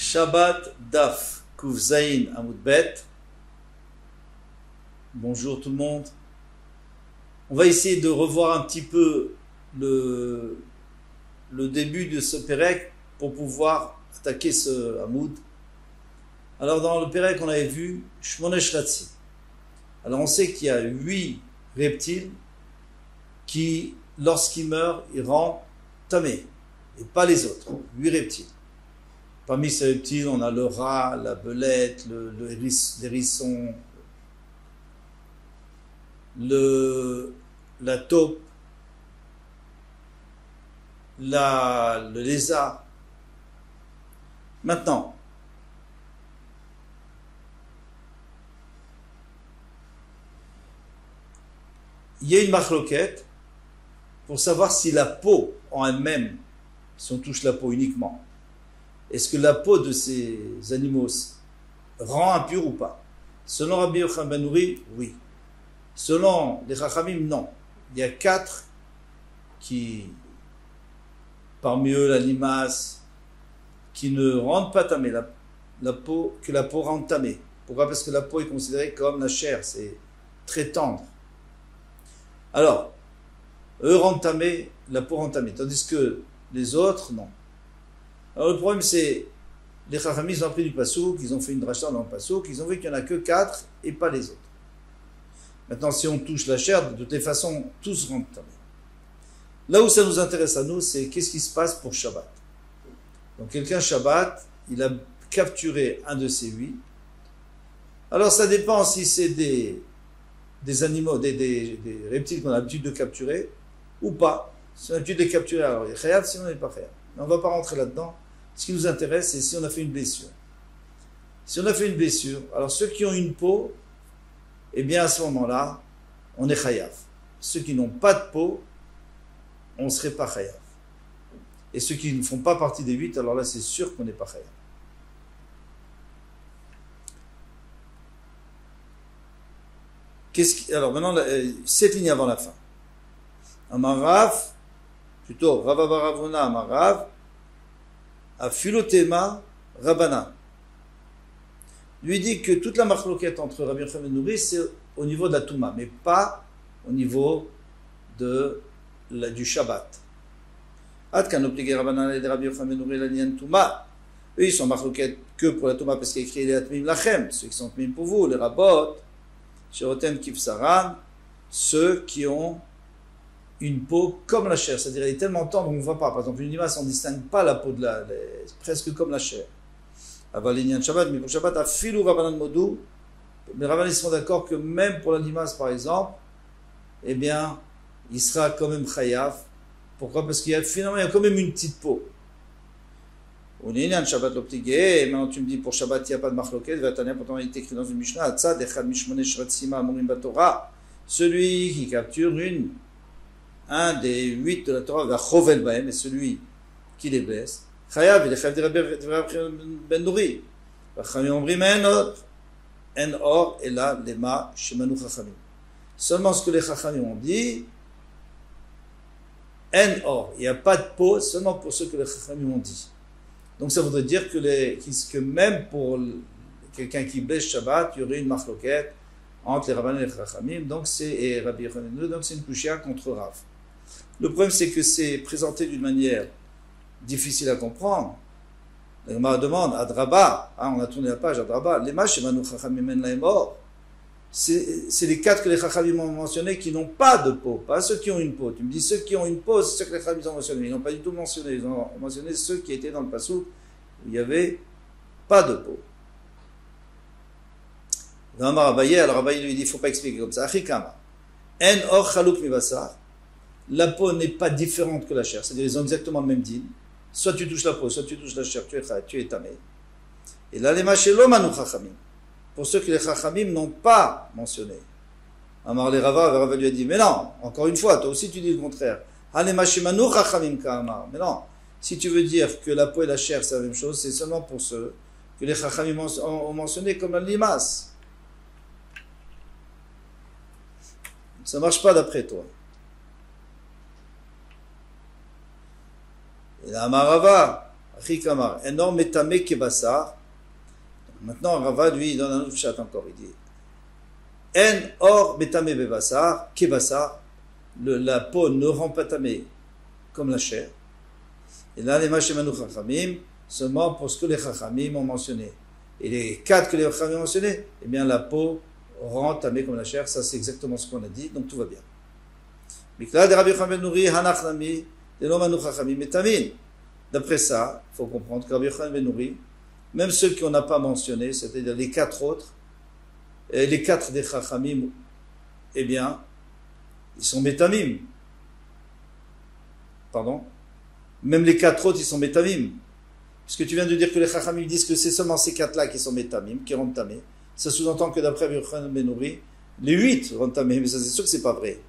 Shabbat Daf Kuf Zain Amud Bet. Bonjour tout le monde. On va essayer de revoir un petit peu le début de ce Pérec pour pouvoir attaquer ce Amud. Alors dans le Pérec on avait vu Shmonesh Ratzi. Alors on sait qu'il y a 8 reptiles qui, lorsqu'ils meurent, ils rendent tamé, et pas les autres. 8 reptiles. Parmi ces reptiles, on a le rat, la belette, l'hérisson, la taupe, le lézard. Maintenant, il y a une marloquette pour savoir si la peau en elle-même, si on touche la peau uniquement, est-ce que la peau de ces animaux rend impur ou pas? Selon Rabbi Yochanan ben Nouri, oui. Selon les Chachamim, non. Il y a 4 qui, parmi eux la limace, qui ne rendent pas tamé, la peau rend tamé. Pourquoi? Parce que la peau est considérée comme la chair, c'est très tendre. Alors, eux rendent tamé, la peau rend tamé, tandis que les autres, non. Alors le problème c'est, les Chachamim ils ont pris du Passouk, ils ont fait une dracha dans le Passouk, ils ont vu qu'il n'y en a que 4 et pas les autres. Maintenant si on touche la chair, de toutes les façons, tous rendent tamé. Là où ça nous intéresse à nous, c'est qu'est-ce qui se passe pour Shabbat. Donc quelqu'un Shabbat, il a capturé un de ces 8. Alors ça dépend si c'est des animaux, des reptiles qu'on a l'habitude de capturer, ou pas. Si on a l'habitude de les capturer, alors il est chayav, sinon il n'est pas chayav. Mais on ne va pas rentrer là-dedans. Ce qui nous intéresse, c'est si on a fait une blessure. Si on a fait une blessure, alors ceux qui ont une peau, eh bien à ce moment-là, on est chayav. Ceux qui n'ont pas de peau, on ne serait pas chayav. Et ceux qui ne font pas partie des 8, alors là c'est sûr qu'on n'est pas chayav. Alors maintenant, 7 lignes avant la fin. Amarav, plutôt Ravabaravona Amarav, à Philotema Rabana. Lui dit que toute la marloquette entre Rabbi Yochanan ben Nouri, c'est au niveau de la Touma, mais pas au niveau du Shabbat. Ad kan obligé Rabbanan et Rabbi Yochanan ben Nouri la nian Touma. Eux, ils sont marloquette que pour la Touma parce qu'il y a écrit les Atmim Lachem, ceux qui sont Atmim pour vous, les Rabot, Shirotem Kifsaran, ceux qui ont une peau comme la chair, c'est-à-dire elle est tellement tendre qu'on ne voit pas. Par exemple, une limace, on ne distingue pas la peau de presque comme la chair. Avalinian Shabbat, mais pour Shabbat, à filou Rabbanan Modou, les Rabbanan seront d'accord que même pour la limace, par exemple, eh bien, il sera quand même chayav. Pourquoi? Parce qu'il y a finalement, il y a quand même une petite peau. Uninian Shabbat l'optigé, et maintenant tu me dis pour Shabbat, il n'y a pas de marloquette, Vatania, pourtant il est écrit dans une Mishnah, Atzad, Echad Mishmonesh Ratzima, Amorim Batorah, celui qui capture un des 8 de la Torah, va chovel bahem, et celui qui les blesse, chayav, il est chayav de Rabbi ben Nouri. Chachamim omrim en or, et là, lema, shemanu chachamim. Seulement ce que les chachamim ont dit, en or, il n'y a pas de peau, seulement pour ce que les chachamim ont dit. Donc ça voudrait dire que même pour quelqu'un qui blesse Shabbat, il y aurait une marloquette entre les Rabbanan et les Chachamim, donc c'est Rabbi Yochanan, donc c'est une kushia contre Rav. Le problème, c'est que c'est présenté d'une manière difficile à comprendre. La Gemara demande, Adraba, on a tourné la page, Adraba, les mâches, c'est les 4 que les Chachamim ont mentionnés qui n'ont pas de peau, pas ceux qui ont une peau. Tu me dis, ceux qui ont une peau, c'est ceux que les Chachamim ont mentionnés. Ils n'ont pas du tout mentionné, ils ont mentionné ceux qui étaient dans le Passouk où il n'y avait pas de peau. Alors Abaye lui dit, il ne faut pas expliquer comme ça. Achikama, en or chalouk mibasar. La peau n'est pas différente que la chair, c'est-à-dire ils ont exactement le même din. Soit tu touches la peau, soit tu touches la chair, tu es tamé. Et là, les machelo manu chachamim. Pour ceux que les chachamim n'ont pas mentionné. Amar les Rava lui a dit, mais non, encore une fois, toi aussi tu dis le contraire. Ale machemanu chachamim ka'amar. Mais non, si tu veux dire que la peau et la chair c'est la même chose, c'est seulement pour ceux que les chachamim ont mentionné comme la limace. Ça ne marche pas d'après toi. Et là, Amarava, Chikamar, Enor metame kebassar. Maintenant, Rava, lui, il donne un autre chat encore. Il dit En or metame bebassar, kebassar. La peau ne rend pas tamé comme la chair. Et là, les machemanu chachamim, seulement pour ce que les chachamim ont mentionné. Et les 4 que les chachamim ont mentionné, eh bien, la peau rend tamé comme la chair. Ça, c'est exactement ce qu'on a dit, donc tout va bien. D'après ça, il faut comprendre que Rabbi Yochanan ben Nouri, même ceux qu'on n'a pas mentionnés, c'est-à-dire les 4 autres, les 4 des Chachamim, eh bien, ils sont métamim. Pardon? Même les 4 autres, ils sont métamim. Puisque tu viens de dire que les Chachamim disent que c'est seulement ces 4-là qui sont métamim, qui rendent tamé. Ça sous-entend que d'après Rabbi Yochanan ben Nouri, les 8 rendent tamé, mais ça c'est sûr que c'est pas vrai.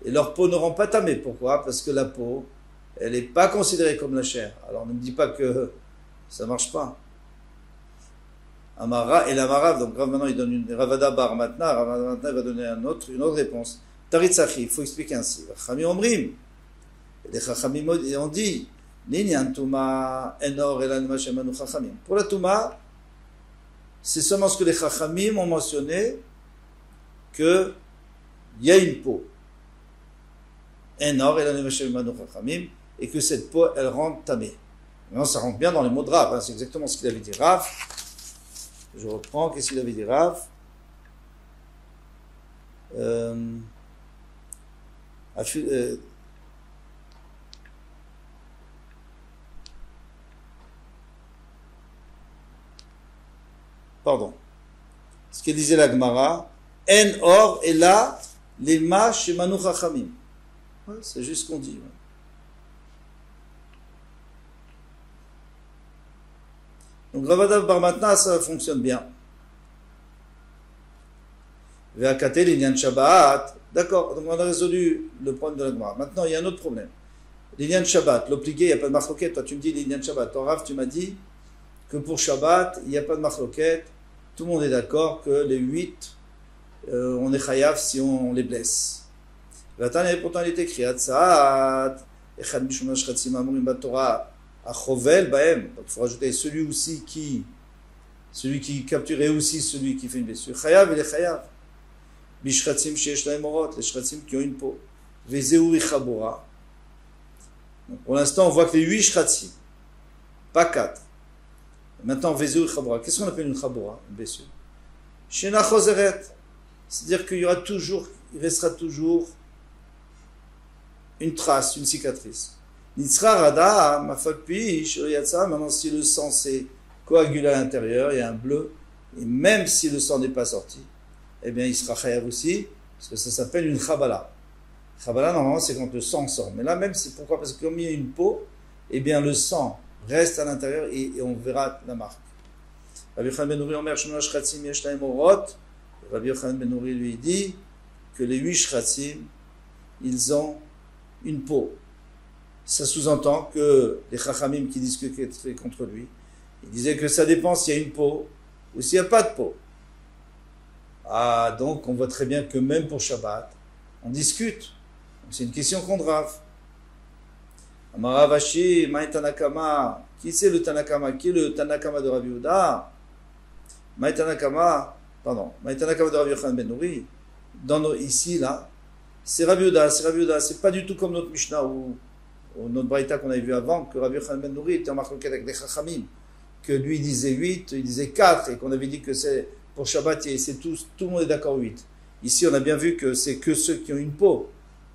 Et leur peau ne rend pas tamé. Pourquoi? Parce que la peau, elle n'est pas considérée comme la chair. Alors ne me dis pas que ça ne marche pas. Amara et l'Amarav, donc Rav maintenant il donne une Ravada Bar Matna, Ravada Matna il va donner une autre réponse. Taritzachi, il faut expliquer ainsi. Chachamim Omrim, les Chachamim ont dit, Ninyan Tuma Enor Elan Mashemanu Chachamim. Pour la Tuma, c'est seulement ce que les Chachamim ont mentionné qu'il y a une peau. Enor Elan Mashemanu Chachamim, et que cette peau, elle rend tamé. Maintenant, ça rentre bien dans les mots de Rav, hein, c'est exactement ce qu'il avait dit Rav. Je reprends, qu'est-ce qu'il avait dit Rav? Pardon. Ce qu'il disait la Gemara, En or et là, les ma chez Manu Chachamim. Ouais, c'est juste ce qu'on dit. Ouais. Donc Ravadav Bar Matna, ça fonctionne bien. Ve'akate l'Inyan Shabbat. D'accord, donc on a résolu le problème de la Gemara. Maintenant, il y a un autre problème. L'Inyan Shabbat, l'obligé, il n'y a pas de machloket. Toi, tu me dis l'Inyan Shabbat. Ton Rav, tu m'as dit que pour Shabbat, il n'y a pas de machloket. Tout le monde est d'accord que les 8, on est chayav si on les blesse. Pourtant, il est écrit Atzat, Echad Mishum Shchatzim Amurim Batorah. Achovel Baem, donc il faut rajouter celui qui capturait aussi celui qui fait une blessure. Chayav, il est chayav. Bishchatzim sheyesh lahem orot, les shchatzim qui ont une peau. Vezeu ichabora. Pour l'instant, on voit que les 8 shchatzim, pas 4. Maintenant, vezeu ichabora. Qu'est-ce qu'on appelle une chabora, une blessure? Shena chozeret, c'est-à-dire qu'il y aura toujours, il restera toujours une trace, une cicatrice. Nitzra rada, mafakpi, shoriyatsa, maintenant si le sang s'est coagulé à l'intérieur, il y a un bleu, et même si le sang n'est pas sorti, eh bien il sera chayav aussi, parce que ça s'appelle une chabala. Chabala, normalement, c'est quand le sang sort. Mais là même, c'est pourquoi? Parce que comme il y a une peau, eh bien le sang reste à l'intérieur et on verra la marque. Rabbi Yochanan ben Nouri omer shmona shchatzim yesh lahem orot. Rabbi Yochanan ben Nouri lui dit que les 8 shchatzim, ils ont une peau. Ça sous-entend que les Chachamim qui discutaient contre lui, ils disaient que ça dépend s'il y a une peau ou s'il n'y a pas de peau. Ah, donc on voit très bien que même pour Shabbat, on discute. C'est une question contre Rav. Amaravashi, Maï Tanakama, qui c'est le Tanakama? Qui est le Tanakama de Rabbi Yehuda? Maï Tanakama de Rabbi Yochanan ben Nouri. Ici, là, c'est Rabbi Yehuda, c'est pas du tout comme notre Mishnah ou notre Braïta qu'on avait vu avant, que Rabbi Yochanan ben Nouri était en marqué avec des Chachamim, que lui il disait 8, il disait 4, et qu'on avait dit que c'est pour Shabbat, c'est tout le monde est d'accord 8. Ici, on a bien vu que c'est que ceux qui ont une peau.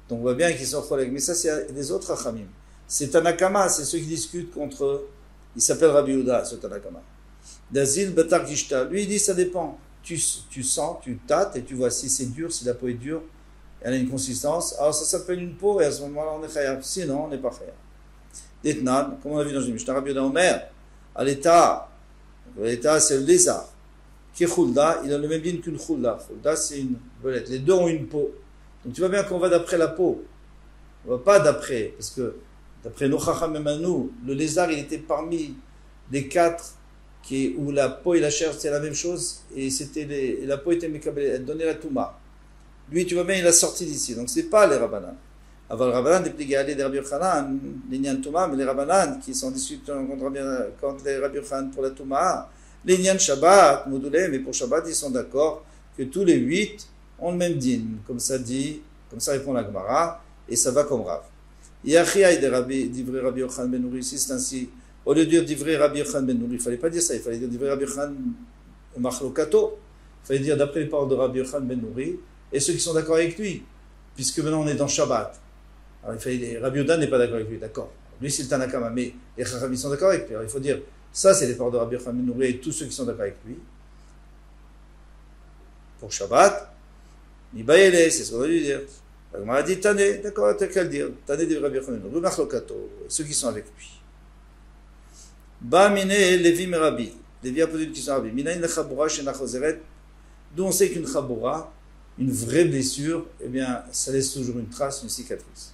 Donc on voit bien qu'ils sont collègues. Mais ça, c'est les autres Chachamim. C'est Tanakama, c'est ceux qui discutent contre. Il s'appelle Rabbi Yehuda, ce Tanakama. Dazil Batar Gishta. Lui, il dit ça dépend. Tu sens, tu tâtes et tu vois si c'est dur, si la peau est dure, elle a une consistance. Alors ça s'appelle une peau et à ce moment-là, on est chayav. Sinon, on n'est pas chayav. Detnan, comme on a vu dans une Mishnah, Rabbi Yehuda Omer, à l'état, c'est le lézard. Qui est chulda, il a le même din qu'une chulda. Chulda, c'est une belette. Les deux ont une peau. Donc tu vois bien qu'on va d'après la peau. On ne va pas d'après, parce que d'après nos chachamim à nous, le lézard, il était parmi les 4 où la peau et la chair, c'est la même chose, et la peau était mécabée, elle donnait la touma. lui, tu vois bien, il a sorti d'ici. Donc, c'est pas les Rabbanan. Avant le Rabbanan, des Pligalé des Rabbi Yochanan, les Nyan Touma, mais les Rabbanan qui sont discutés contre les Rabbi Yochanan pour la Touma, les Nyan Shabbat, Moudoulé, mais pour Shabbat, ils sont d'accord que tous les 8 ont le même din. Comme ça répond la Gemara, et ça va comme Rav. Yachiaï d'Ivrei Rabbi Yochanan ben Nouri, c'est ainsi. Au lieu de dire d'Ivrei Rabbi Yochanan ben Nouri, il ne fallait pas dire ça, il fallait dire d'Ivrei Rabbi Yochanan Machlokato. Il fallait dire d'après les paroles de Rabbi Yochanan ben Nouri, et ceux qui sont d'accord avec lui, puisque maintenant on est dans Shabbat. Alors Rabbi Yoda n'est pas d'accord avec lui, d'accord. Lui c'est le Tanakama, mais les Chachamim sont d'accord avec lui. Alors il faut dire, ça c'est les paroles de Rabbi Yochanan ben Nouri et tous ceux qui sont d'accord avec lui. Pour Shabbat, Mibayele, c'est ce qu'on va lui dire. La Gemara dit Tané, d'accord, t'as qu'à le dire. Tané de Rabbi Yochanan ben Nouri, Machlokato, ceux qui sont avec lui. Ba mine Levi Merabi. Levi a posé une question à Rabbi. Minaïn le Chaboura chez Nachozeret, d'où on sait qu'une Chaboura, une vraie blessure, eh bien, ça laisse toujours une trace, une cicatrice.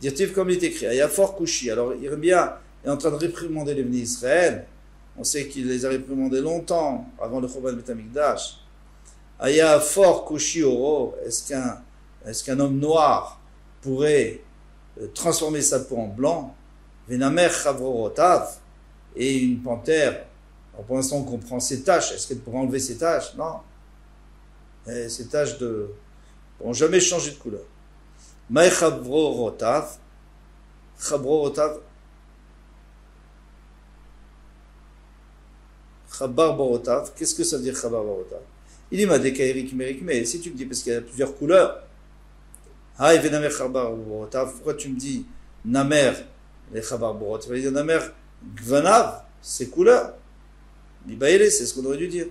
Dire-t-il comme il est écrit, Aya fort Kouchi. Alors, Irmia est en train de réprimander les bénis Israël. On sait qu'il les a réprimandés longtemps avant le Choban Bet Hamikdash. Aya fort Kouchi Oro. Est-ce qu'un homme noir pourrait transformer sa peau en blanc? Venamer Chavrorotav. Et une panthère. Alors, pour l'instant, on comprend ses taches. Est-ce qu'elle pourrait enlever ses taches? Non. Et ces taches ne pourront jamais changer de couleur. Maï Chavrorotav. Chavrorotav. Chabar Borotav. Qu'est-ce que ça veut dire Chabar Borotav? Il m'a dit mais si tu me dis, parce qu'il y a plusieurs couleurs. Ah, il Namer Chabar Borotav. Pourquoi tu me dis Namer, les Chabar Borotav? Il va dire Namer Gvanav, c'est couleurs. Mibaïle, c'est ce qu'on aurait dû dire.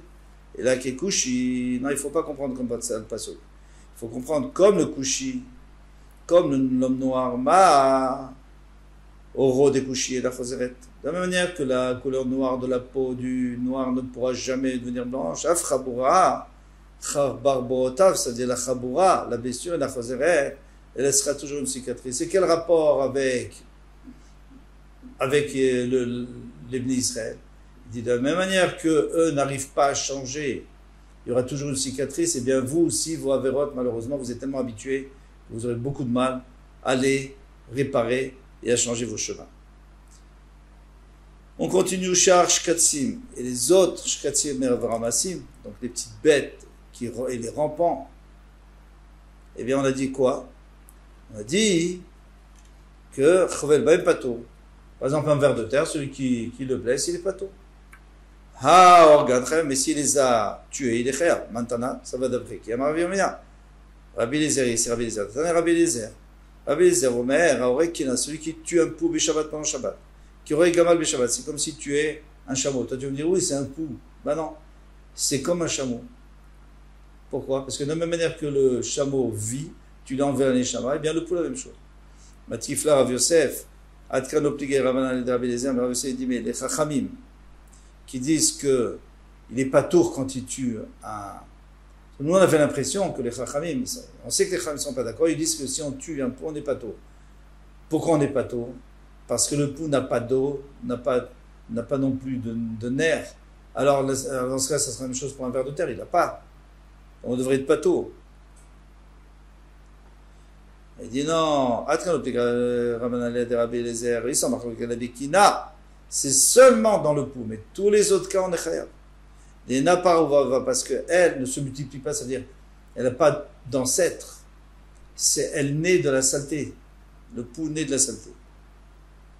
Et là, Kekushi, non, il ne faut pas comprendre comme ça le passo. Il faut comprendre comme le Kushi, comme l'homme noir, Ma, Oro des Kushi et la Choseret. De la même manière que la couleur noire de la peau du noir ne pourra jamais devenir blanche, Af Chaboura, Chabar Borotav, c'est-à-dire la Chaboura, la blessure et la Choseret, elle sera toujours une cicatrice. Et quel rapport avec les bénis Israël? Il dit de la même manière que eux n'arrivent pas à changer, il y aura toujours une cicatrice, et bien vous aussi, vos avérotes, malheureusement, vous êtes tellement habitués que vous aurez beaucoup de mal à les réparer et à changer vos chemins. On continue, Shar Shkatsim, et les autres Shkatsim Mervaramassim, donc les petites bêtes et les rampants. Eh bien, on a dit quoi? On a dit que Chovel Baim Pato. Par exemple, un ver de terre, celui qui le blesse, il est pato. Ah, organe, mais s'il les a tués, il est khair. Maintenant, ça va d'après qui? Rabbi Lézer, c'est Rabbi Lézer. Rabbi Lézer. Rabbi Lézer, Omer, Aorekina, celui qui tue un pou Bishabbat pendant Shabbat. Qui aurait Gamal Bishabbat. C'est comme si tu tuais un chameau. Toi, tu vas me dire, oui, c'est un pou. Ben non, c'est comme un chameau. Pourquoi? Parce que de la même manière que le chameau vit, tu l'enverras les chameaux, et bien le pou, la même chose. Matifla, Rav Yosef, Adkan obligé Ravanan et Rabbi Lézer, mais Rav Yosef dit, mais les Chachamim, qui disent que il n'est pas tour quand il tue un... Nous, on avait l'impression que les Chachamim, on sait que les Chachamim ne sont pas d'accord, ils disent que si on tue un pou, on n'est pas tour. Pourquoi on n'est pas tour? Parce que le pou n'a pas d'eau, n'a pas non plus de nerfs. Alors, dans ce cas, ça sera la même chose pour un ver de terre, il n'a pas. On devrait être pas tour. Il dit non, c'est seulement dans le pou, mais tous les autres cas, on est khayab. Les naparovava, parce qu'elle ne se multiplie pas, c'est-à-dire, elle n'a pas d'ancêtre. Elle naît de la saleté. Le pou naît de la saleté.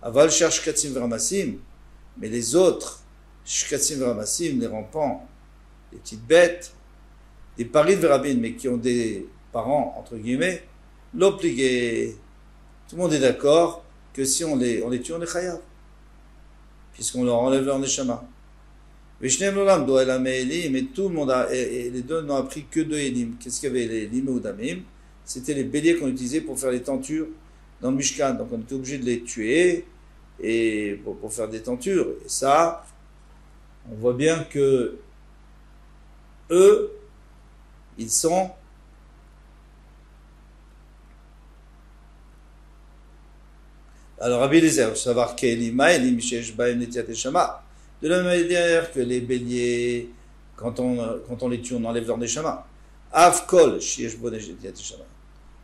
Aval cherche Shkatzim Vramassim, mais les autres, Shkatzim Vramassim, les rampants, les petites bêtes, des paris de Verabin, mais qui ont des parents, entre guillemets, l'obligé. Tout le monde est d'accord que si on les tue, on est khayab. Puisqu'on leur enlève leur neshama. Mais tout le monde et les deux n'ont appris que deux élim. Qu'est-ce qu'il y avait les élim ou damim? C'était les béliers qu'on utilisait pour faire les tentures dans le Mishkan. Donc on était obligé de les tuer et pour faire des tentures. Et ça, on voit bien que eux, ils sont alors Rabbi Lézer, savoir qu'Elima, Elim Shesh Baem Netiat Neshama. De la même manière que les béliers, quand on les tue, on enlève leur neshama. Avkol, Shiesh Bonej Yatishama.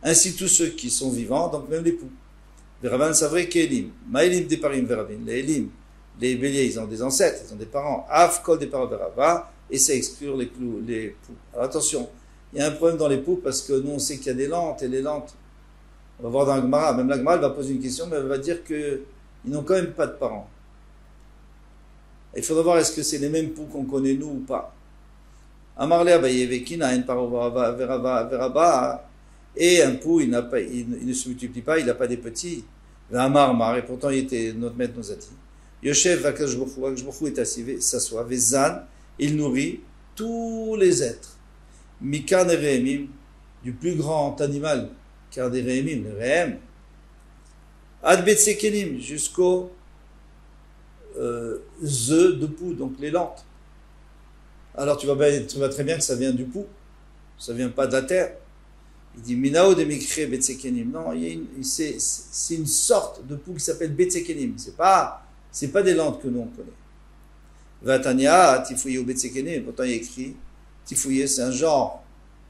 Ainsi tous ceux qui sont vivants, donc même les poux. Veravan Savre Kelim, Maïlim Deparim Veravin, les Elim, les béliers, ils ont des ancêtres, ils ont des parents. Avkol des parents Verava, et ça exclut les poux. Alors attention, il y a un problème dans les poux parce que nous on sait qu'il y a des lentes, et les lentes, on va voir dans la Gemara, même la Gemara elle va poser une question, mais elle va dire qu'ils n'ont quand même pas de parents. Il faudra voir est-ce que c'est les mêmes poux qu'on connaît nous ou pas. Amarle Abayevekina, une paro Verava, et un pou, il ne se multiplie pas, il n'a pas des petits. Mar, et pourtant il était notre maître nous a dit. Yoshev Akashbochou est assis, s'assoit, Vezan, il nourrit tous les êtres. Mikan et Réhemim, du plus grand animal, car des Réhemim, les Réhem, Ad Betsekenim, jusqu'au œufs de pou, donc les lentes. Alors tu vois très bien que ça vient du pou, ça vient pas de la terre. Il dit Minao de Mikre Betsekenim. Non, c'est une sorte de pou qui s'appelle Betsekenim. C'est pas des lentes que nous on connaît. Vatania, Tifouye ou Betsekenim. Pourtant il y a écrit Tifouye, c'est un genre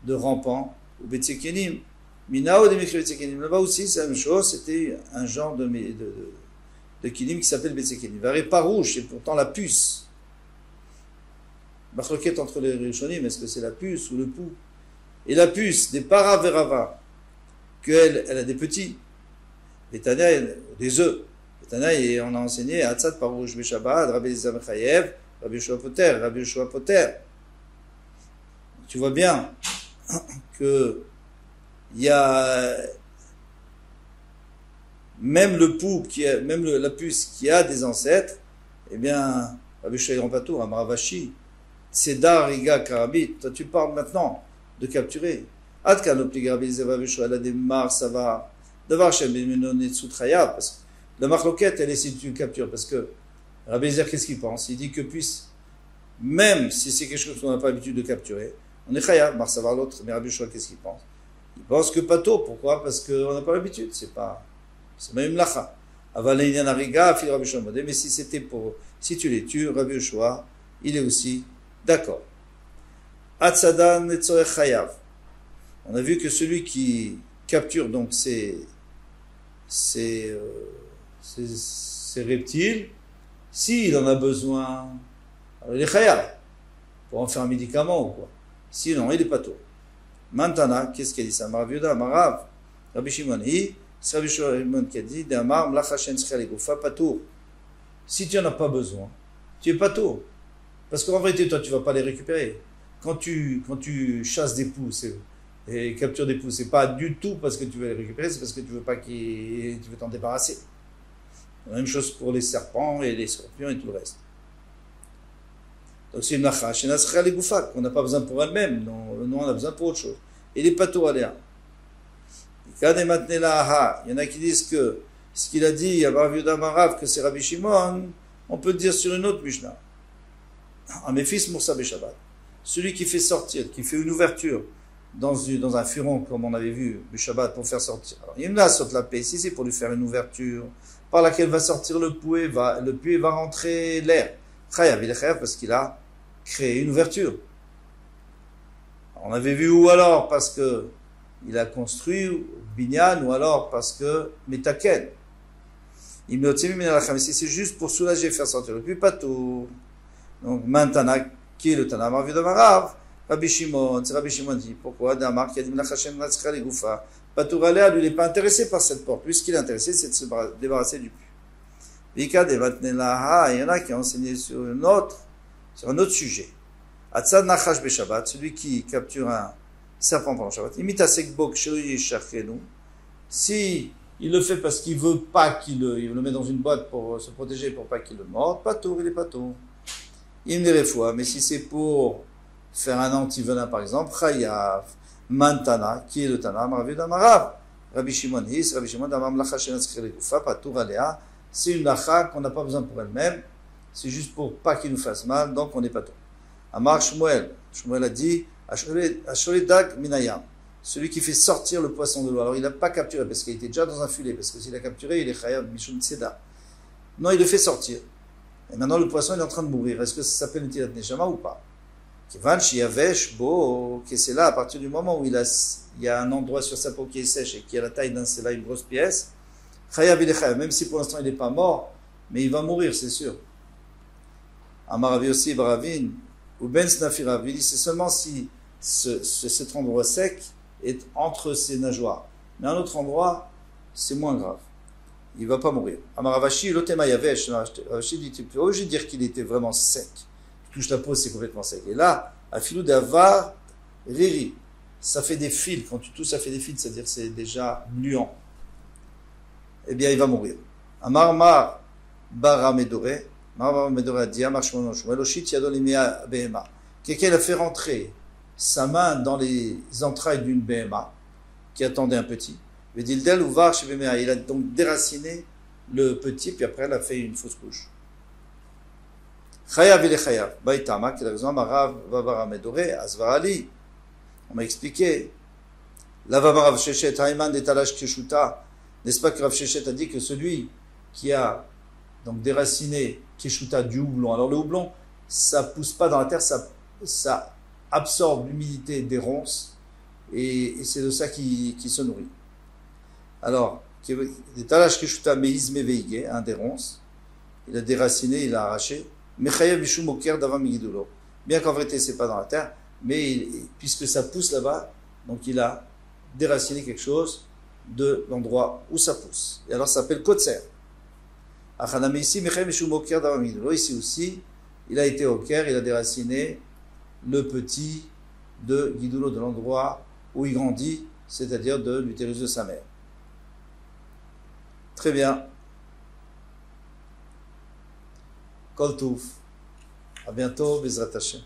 de rampant ou Betsekenim. Minao de Mikre Betsekenim. Là-bas aussi c'est la même chose. C'était un genre de kinim qui s'appelle Betsekenim. Varé pas rouge, c'est pourtant la puce. Machloket entre les Rishonim, est-ce que c'est la puce ou le pou? Et la puce des paraverava, qu'elle a des petits, des tana, des œufs. Les tana, et on a enseigné Atzat Parouj Beshabbat, Rabbi Eliezer Chayev, Rabbi Yoshua Poter, Rabbi Yoshua Poter. Tu vois bien que il y a même le pou, même la puce qui a des ancêtres, eh bien, Rabbi Yoshua Patour, Amravashi, Sedar, Riga, Karabit, toi tu parles maintenant de capturer. Parce que la marloquette, elle est si tu captures. Parce que Rabbi Eliezer, qu'est-ce qu'il pense? Il dit que puisse, même si c'est quelque chose qu'on n'a pas l'habitude de capturer, on est chayav, mar savoir l'autre. Mais Rabbi Yoshua, qu'est-ce qu'il pense? Il pense que pas tôt. Pourquoi? Parce qu'on n'a pas l'habitude. C'est même lacha. Mais si c'était si tu les tues, Rabbi Yoshua, il est aussi d'accord. On a vu que celui qui capture donc ces reptiles, s'il en a besoin, alors il est chayav pour en faire un médicament ou quoi. Sinon, il est pas tôt. Maintenant, qu'est-ce qu'il dit ça? Maraviuda, Marav, Rabbi Shimon, c'est Rabbi Shimon qui a dit, si tu n'en as pas besoin, tu es pas tôt. Parce qu'en vérité, toi, tu vas pas les récupérer. Quand tu chasses des poux et captures des poux, c'est pas du tout parce que tu veux les récupérer, c'est parce que tu veux t'en débarrasser. La même chose pour les serpents et les scorpions et tout le reste. Donc c'est une nachash, une nasra les goufak, on n'a pas besoin pour elle-même, non, on a besoin pour autre chose. Et les patos aléas. Il y en a qui disent que ce qu'il a dit à Marav Marav, que c'est Rabbi Shimon, on peut le dire sur une autre Mishnah. À mes fils Moussa Beshabbat. Celui qui fait sortir, qui fait une ouverture dans un furon, comme on avait vu, Beshabbat, pour faire sortir. Alors, il me saute la paix. Si c'est pour lui faire une ouverture, par laquelle va sortir le puits, va rentrer l'air. Chayav, il est chayav parce qu'il a créé une ouverture. Alors, on avait vu ou alors parce que il a construit binyan, ou alors parce que metaken. Il me si c'est juste pour soulager, faire sortir le puits, pas tout. Donc, maintenant, qui est le Tana Marav de Marav? Rabbi Shimon, c'est Rabbi Shimon dit, pourquoi Damar qui a dit Mlachachem Natzcha les Goufa? Patouralea, lui, il n'est pas intéressé par cette porte. Lui, ce qu'il est intéressé, c'est de se débarrasser du puits. Vika de Vatnelaha, il y en a qui ont enseigné sur un autre sujet. Atzad Nachash Beshabbat, celui qui capture un serpent pendant Shabbat. Imita Sekbok Sheri Shachenu. Si il le fait parce qu'il veut pas il le met dans une boîte pour se protéger, pour pas qu'il le morde, Patour, il est Patour. Il me fois, mais si c'est pour faire un antivenin par exemple, Chayav, Mantana, qui est le Tana, Marav Marav, Rabbi Shimon His, Rabbi Shimon Damam Lacha Shenatzchir Legoufa, Patour Alea, c'est une lacha qu'on n'a pas besoin pour elle-même, c'est juste pour pas qu'il nous fasse mal, donc on n'est pas tout. Amar Shmuel a dit, Ashoredag Minayam, celui qui fait sortir le poisson de l'eau. Alors il n'a pas capturé parce qu'il était déjà dans un filet, parce que s'il a capturé, il est Chayav Mishum Tseda. Non, il le fait sortir. Et maintenant, le poisson il est en train de mourir. Est-ce que ça s'appelle une tilat neshama ou pas? Kevan Shiyavesh Bo, que c'est là, à partir du moment où il y a un endroit sur sa peau qui est sèche et qui a la taille d'un sela, une grosse pièce, Chayav il est chayav, même si pour l'instant il n'est pas mort, mais il va mourir, c'est sûr. Amar aussi Baravin, ou Ben Snafirav, il dit c'est seulement si cet endroit sec est entre ses nageoires. Mais un autre endroit, c'est moins grave. Il ne va pas mourir. Amaravashi, l'otema yavesh, Ravashi dit, tu peux obligé de dire qu'il était vraiment sec. Tu touches la peau, c'est complètement sec. Et là, afilou d'avar riri, ça fait des fils. Quand tu touches, ça fait des fils, c'est-à-dire c'est déjà nuant. Eh bien, il va mourir. Amarmar baramedore, Mar a dit, Amar Shmono Shmuel, Oshit yadolimia behema. Quelqu'un a fait rentrer sa main dans les entrailles d'une behema qui attendait un petit. Il a donc déraciné le petit, puis après, elle a fait une fausse couche. Chayav il est chayav. Baïtama, quelle raison? Marav vavara medore, azvarali. On m'a expliqué. La vavara vshechet, haïman detalash keshuta. N'est-ce pas que Rav Shechet a dit que celui qui a donc déraciné keshuta du houblon. Alors le houblon, ça pousse pas dans la terre, ça absorbe l'humidité des ronces et c'est de ça qui se nourrit. Alors, des talash keshuta meiz meveige, un des ronces, il a déraciné, il a arraché. Mechayev mishum oker davam migidulo. Bien qu'en vérité c'est pas dans la terre, mais puisque ça pousse là-bas, donc il a déraciné quelque chose de l'endroit où ça pousse. Et alors ça s'appelle kotser. Achanami ici, mechayev mishum oker davam migidulo. Ici aussi, il a été oker, il a déraciné le petit de Gidulo, de l'endroit où il grandit, c'est-à-dire de l'utérus de sa mère. Très bien. Kol Touf. À bientôt, Bezrat Hashem.